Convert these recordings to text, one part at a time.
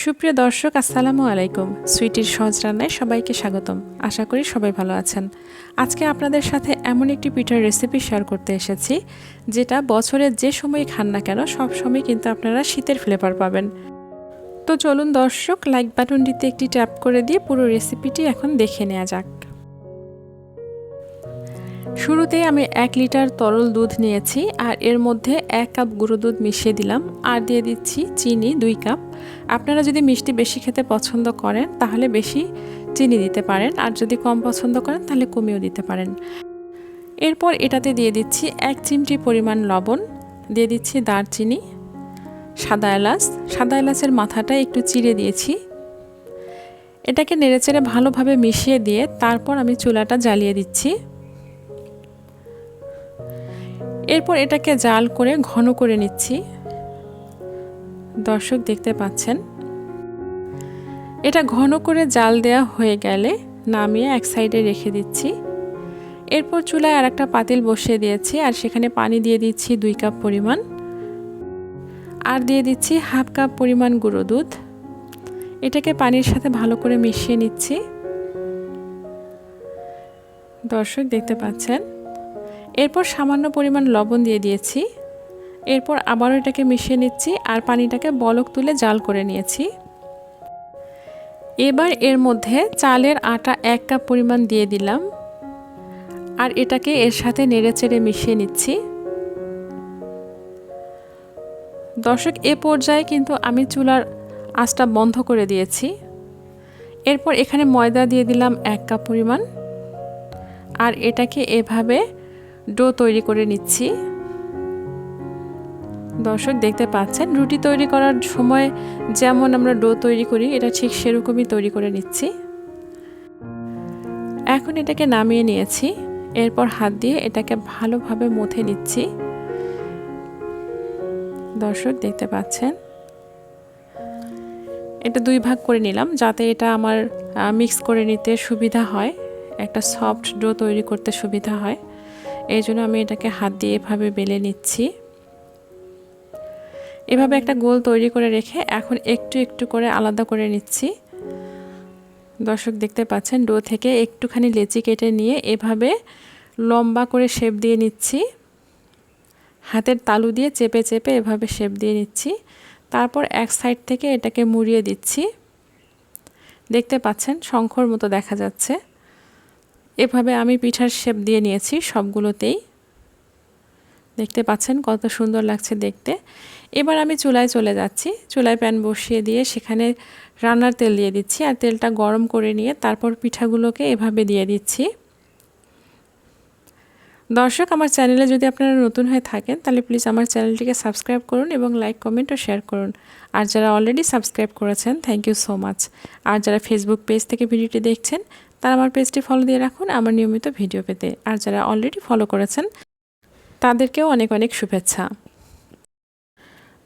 সুপ্রিয় দর্শক, আসসালামু আলাইকুম। সুইটির সহজ রান্নায় সবাইকে স্বাগতম। আশা করি সবাই ভালো আছেন। আজকে আপনাদের সাথে এমন একটি পিঠার রেসিপি শেয়ার করতে এসেছি, যেটা বছরের যে সময় খান না কেন সব সময় কিন্তু আপনারা শীতের ফ্লেভার পাবেন। তো চলুন দর্শক, লাইক বাটনটিতে একটি ট্যাপ করে দিয়ে পুরো রেসিপিটি এখন দেখে নেওয়া যাক। শুরুতেই আমি 1 লিটার তরল দুধ নিয়েছি, আর এর মধ্যে 1 কাপ গুঁড়ো দুধ মিশিয়ে দিলাম, আর দিয়ে দিচ্ছি চিনি 2 কাপ। আপনারা যদি মিষ্টি বেশি খেতে পছন্দ করেন তাহলে বেশি চিনি দিতে পারেন, আর যদি কম পছন্দ করেন তাহলে কমিয়েও দিতে পারেন। এরপর এটাতে দিয়ে দিচ্ছি 1 চিমটি পরিমাণ লবণ, দিয়ে দিচ্ছি দারচিনি, সাদা এলাচের মাথাটা একটু চিড়ে দিয়েছি। এটাকে নেড়েচেড়ে ভালোভাবে মিশিয়ে দিয়ে তারপর আমি চুলাটা জ্বালিয়ে দিচ্ছি। এরপর এটাকে জাল করে ঘন করে নিচ্ছি। দর্শক দেখতে পাচ্ছেন, এটা ঘন করে জাল দেওয়া হয়ে গেলে নামিয়ে এক সাইডে রেখে দিচ্ছি। এরপর চুলায় আর একটা পাতিল বসিয়ে দিয়েছি, আর সেখানে পানি দিয়ে দিচ্ছি 2 কাপ পরিমাণ, আর দিয়ে দিচ্ছি 1/2 কাপ পরিমাণ গুঁড়ো দুধ। এটাকে পানির সাথে ভালো করে মিশিয়ে নিচ্ছি। দর্শক দেখতে পাচ্ছেন, এরপর সামান্য পরিমাণ লবণ দিয়ে দিয়েছি। এরপর আবারও এটাকে মিশিয়ে নিচ্ছি, আর পানিটাকে বলক তুলে জাল করে নিয়েছি। এবার এর মধ্যে চালের আটা 1 কাপ পরিমাণ দিয়ে দিলাম, আর এটাকে এর সাথে নেড়েচেড়ে মিশিয়ে নিচ্ছি। দর্শক, এ পর্যায়ে কিন্তু আমি চুলার আঁচটা বন্ধ করে দিয়েছি। এরপর এখানে ময়দা দিয়ে দিলাম 1 কাপ পরিমাণ, আর এটাকে এভাবে ডো তৈরি করে নিচ্ছি। দর্শক দেখতে পাচ্ছেন, রুটি তৈরি করার সময় যেমন আমরা ডো তৈরি করি, এটা ঠিক সেরকমই তৈরি করে নিচ্ছি। এখন এটাকে নামিয়ে নিয়েছি। এরপর হাত দিয়ে এটাকে ভালোভাবে মথে নিচ্ছি। দর্শক দেখতে পাচ্ছেন, এটা 2 ভাগ করে নিলাম যাতে এটা আমার মিক্স করে নিতে সুবিধা হয়, একটা সফট ডো তৈরি করতে সুবিধা হয়। এই জন্য আমি এটাকে হাত দিয়ে এভাবে বেলে নিচ্ছি। এভাবে একটা গোল তৈরি করে রেখে এখন একটু একটু করে আলাদা করে নিচ্ছি। দর্শক দেখতে পাচ্ছেন, ডো থেকে একটুখানি লেচি কেটে নিয়ে এভাবে লম্বা করে শেপ দিয়ে নিচ্ছি। হাতের তালু দিয়ে চেপে চেপে এভাবে শেপ দিয়ে নিচ্ছি। তারপর এক সাইড থেকে এটাকে মুড়িয়ে দিচ্ছি। দেখতে পাচ্ছেন, শঙ্খর মতো দেখা যাচ্ছে। এভাবে আমি পিঠার শেপ দিয়ে নিয়েছি সবগুলোতেই। দেখতে পাচ্ছেন কত সুন্দর লাগছে দেখতে। এবার আমি চুলায় চলে যাচ্ছি। চুলায় প্যান বসিয়ে দিয়ে সেখানে রান্নার তেল দিয়ে দিচ্ছি, আর তেলটা গরম করে নিয়ে তারপর পিঠাগুলোকে এভাবে দিয়ে দিচ্ছি। দর্শক, আমার চ্যানেলে যদি আপনারা নতুন হয়ে থাকেন তাহলে প্লিজ আমার চ্যানেলটিকে সাবস্ক্রাইব করুন এবং লাইক, কমেন্ট ও শেয়ার করুন। আর যারা অলরেডি সাবস্ক্রাইব করেছেন, থ্যাংক ইউ সো মাচ। আর যারা ফেসবুক পেজ থেকে ভিডিওটি দেখছেন তারা আমার পেজটি ফলো দিয়ে রাখুন আমার নিয়মিত ভিডিও পেতে। আর যারা অলরেডি ফলো করেছেন তাদেরকেও অনেক অনেক শুভেচ্ছা।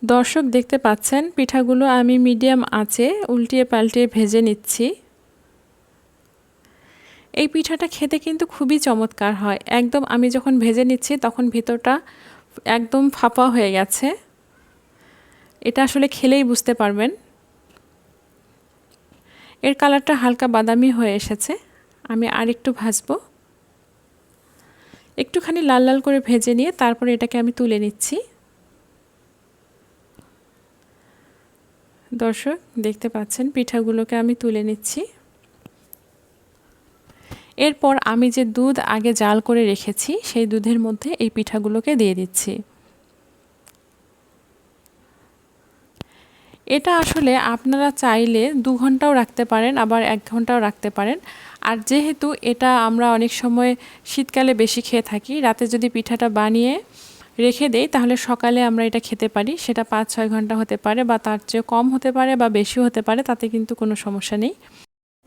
দর্শক দেখতে পাচ্ছেন, পিঠাগুলো আমি মিডিয়াম আঁচে উল্টিয়ে পাল্টিয়ে ভেজে নিচ্ছি। এই পিঠাটা খেতে কিন্তু খুবই চমৎকার হয়। একদম আমি যখন ভেজে নিচ্ছি তখন ভিতরটা একদম ফাঁপা হয়ে গেছে। এটা আসলে খেলেই বুঝতে পারবেন। এর কালারটা হালকা বাদামি হয়ে এসেছে। আমি আর একটু ভাজবো। একটুখানি লাল লাল করে ভেজে নিয়ে তারপরে এটাকে আমি তুলে নিচ্ছি। দর্শক দেখতে পাচ্ছেন, পিঠাগুলোকে আমি তুলে নিচ্ছি। এরপর আমি যে দুধ আগে জাল করে রেখেছি সেই দুধের মধ্যে এই পিঠাগুলোকে দিয়ে দিচ্ছি। এটা আসলে আপনারা চাইলে 2 ঘন্টাও রাখতে পারেন, আবার 1 ঘন্টাও রাখতে পারেন। আর যেহেতু এটা আমরা অনেক সময় শীতকালে বেশি খেয়ে থাকি, রাতে যদি পিঠাটা বানিয়ে রেখে দেই তাহলে সকালে আমরা এটা খেতে পারি। সেটা 5-6 ঘন্টা হতে পারে, বা তার চেয়ে কম হতে পারে, বা বেশিও হতে পারে, তাতে কিন্তু কোনো সমস্যা নেই।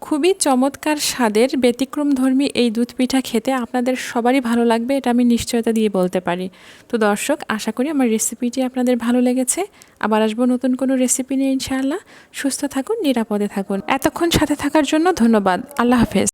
খুবই চমৎকার স্বাদের ব্যতিক্রমধর্মী এই দুধ পিঠা খেতে আপনাদের সবারই ভালো লাগবে, এটা আমি নিশ্চয়তা দিয়ে বলতে পারি। তো দর্শক, আশা করি আমার রেসিপিটি আপনাদের ভালো লেগেছে। আবার আসবো নতুন কোনো রেসিপি নিয়ে ইনশাআল্লাহ। সুস্থ থাকুন, নিরাপদে থাকুন। এতক্ষণ সাথে থাকার জন্য ধন্যবাদ। আল্লাহ হাফেজ।